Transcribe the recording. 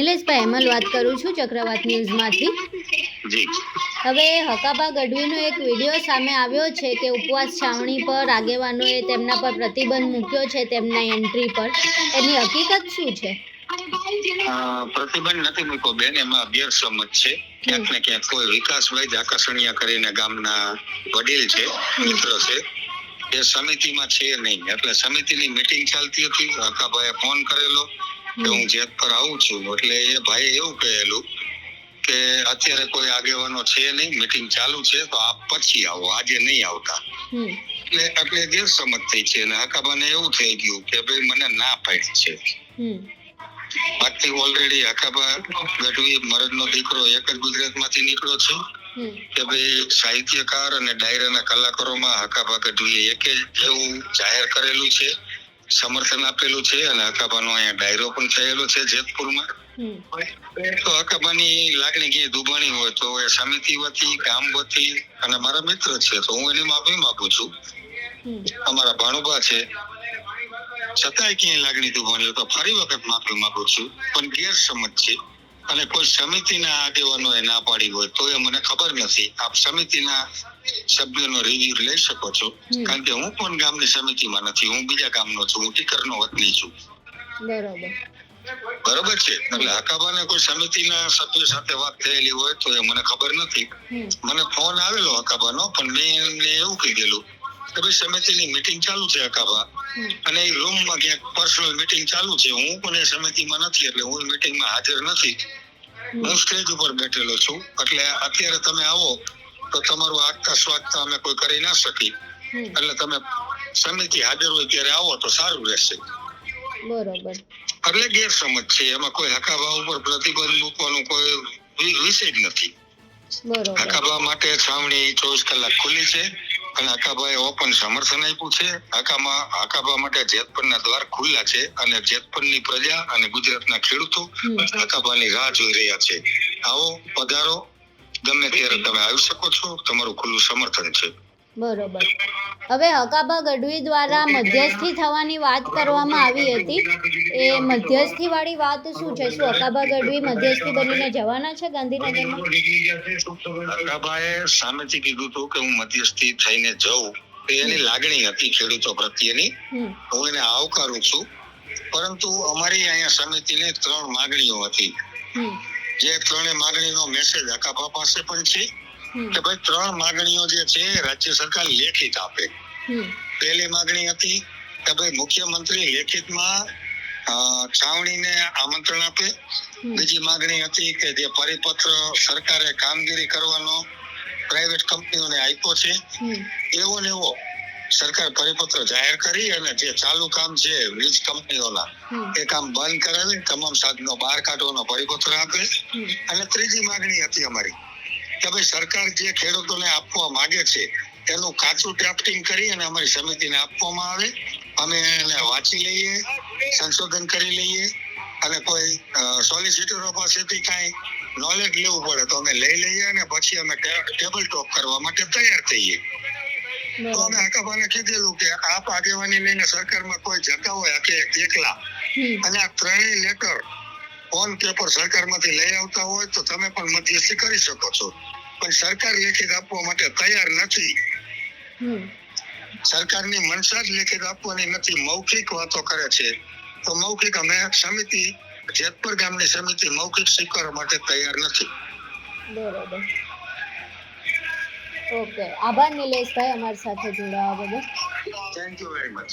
નિલેશભાઈ હેમલ વાત કરું છું ચક્રવાત ન્યૂઝમાંથી। જી હવે હકાબા ગઢવીનો એક વિડીયો સામે આવ્યો છે કે ઉપવાસ છાવણી પર આગેવાનોએ તેમના પર પ્રતિબંધ મૂક્યો છે તેમના એન્ટ્રી પર, એની હકીકત શું છે? પ્રતિબંધ નથી મૂક્યો બેન, એમાં ગેરસમજ છે ક્યાંક ને ક્યાંક। કોઈ વિકાસભાઈ જાકાસણિયા કરીને ગામના વડીલ છે, મિત્ર છે, એ સમિતિમાં છે નહીં, એટલે સમિતિની મીટિંગ ચાલતી હતી। હકાભાઈએ ફોન કરેલો કે હું જેત પર આવું છું, એટલે એ ભાઈ એવું કહેલું કે અત્યારે કોઈ આગેવાનો છે નહીં, મીટિંગ ચાલુ છે તો આપ પછી આવો, આજે નહીં આવતા। એટલે ગેરસમજ થઈ છે અને હકાબાને એવું થઈ ગયું કે ભાઈ મને ના પાડી છે। બાકી ઓલરેડી હકાબા ગઢવી મરદનો દીકરો એક જ ગુજરાતમાંથી નીકળ્યો છે કે ભાઈ સાહિત્યકાર અને ડાયરાના કલાકારોમાં હકાબા ગઢવીએ એક જ એવું જાહેર કરેલું છે, સમર્થન આપેલું છે અને હકાબાનો અહીંયા ડાયરો પણ થયેલો છે જેતપુરમાં। તો હકાબાની લાગણી ક્યાંય દુભાણી હોય તો એ સમિતિ વતી, ગામ વતી અને મારા મિત્ર છે તો હું એની માફી માંગુ છું, અમારા ભાણુબા છે, છતાંય ક્યાંય લાગણી દુભાણી તો ફરી વખત માફી માંગુ છું। પણ ગેરસમજ છે અને કોઈ સમિતિના આગેવાનોએ ના પાડી હોય તો એ મને ખબર નથી। આપ સમિતિના સભ્યોનો રિવ્યુ લઈ શકો છો, કારણ કે હું પણ ગામની સમિતિમાં નથી, હું બીજા ગામનો છું, હું ટીકરનો વતની છું। બરોબર છે, એટલે હકાબાને કોઈ સમિતિના સભ્ય સાથે વાત થયેલી હોય તો એ મને ખબર નથી। મને ફોન આવેલો હકાબાનો, પણ મેં એમને એવું કહી દેલું કે ભાઈ સમિતિની મીટિંગ ચાલુ છે હકાબા, અને એ રૂમમાં ક્યાંક પર્સનલ મીટિંગ ચાલુ છે, હું પણ એ સમિતિમાં નથી એટલે હું મીટિંગમાં હાજર નથી, હું સ્ટેજ ઉપર બેઠેલો છું। એટલે અત્યારે તમે આવો તો તમારું આગતા સ્વાગતા અમે કોઈ કરી ના શકી, એટલે તમે સમિતિ હાજર હોય ત્યારે આવો તો સારું રહેશે। બરોબર, એટલે ગેરસમજ છે, એમાં કોઈ હકાબા ઉપર પ્રતિબંધ મૂકવાનું કોઈ વિષય જ નથી। હકાબા માટે છાવણી 24 કલાક ખુલ્લી છે અને હકાબાએ ઓપન સમર્થન આપ્યું છે। હકાબા માટે જેતપુરના દ્વાર ખુલ્લા છે અને જેતપુરની પ્રજા અને ગુજરાતના ખેડૂતો હકાબાની રાહ જોઈ રહ્યા છે। આવો, પધારો, ગમે ત્યારે તમે આવી શકો છો, તમારું ખુલ્લું સમર્થન છે। બરોબર, હવે હકાબા ગઢવી દ્વારા મધ્યસ્થી થવાની વાત કરવામાં આવી હતી, એ મધ્યસ્થી વાળી વાત શું છે? શું હકાબા ગઢવી મધ્યસ્થી બનીને જવાના છે ગાંધીનગરમાં? હકાબાએ સામેથી કીધું હતું કે હું મધ્યસ્થી થઈને જઉં, એની લાગણી હતી ખેડૂતો પ્રત્યેની, હું એને આવકારું છું। પરંતુ અમારી અહીંયા સમિતિની 3 માંગણીઓ હતી, જે 3 માંગણીનો મેસેજ હકાબા પાસે પણ છે કે ભાઈ 3 માંગણીઓ જે છે રાજ્ય સરકાર લેખિત આપે। પહેલી માંગણી હતી કે ભાઈ મુખ્યમંત્રી લેખિતમાં છાવણીને આમંત્રણ આપે। બીજી માંગણી હતી કે જે પરિપત્ર સરકારે કામગીરી કરવાનો પ્રાઇવેટ કંપનીઓને આપ્યો છે એવો ને એવો સરકાર પરિપત્ર જાહેર કરી અને જે ચાલુ કામ છે વીજ કંપનીઓના એ કામ બંધ કરાવી તમામ સાધનો બહાર કાઢવાનો પરિપત્ર આપે। અને ત્રીજી માંગણી હતી અમારી કે ભાઈ સરકાર જે ખેડૂતોને આપવા માંગે છે એનું કાચું ડ્રાફ્ટિંગ કરી અને અમારી સમિતિને આપવામાં આવે, અમે એને વાંચી લઈએ, સંશોધન કરી લઈએ અને કોઈ સોલિસિટરો પાસેથી કાંઈ નોલેજ લેવું પડે તો અમે લઈ લઈએ અને પછી અમે ટેબલ ટોક કરવા માટે તૈયાર થઈએ। તો અમે હકાબાને કીધેલું કે આપ આગેવાની લઈને સરકારમાં કોઈ જતા હોય કે એકલા અને આ 3 લેટર ઓન પેપર સરકારમાંથી લઈ આવતા હોય તો તમે પણ મધ્યસ્થી કરી શકો છો, પણ સરકાર લેખિત આપવા માટે તૈયાર નથી। સરકારની મનસા જ લેખિત આપવાની નથી, મૌખિક વાતો કરે છે। તો મૌખિક અમે સમિતિ જેતપુર ગામની સમિતિ મૌખિક સ્વીકારવા માટે તૈયાર નથી। બરોબર, ઓકે, આભાર નિલેશભાઈ અમારી સાથે જોડાવા બદલ। Thank you very much.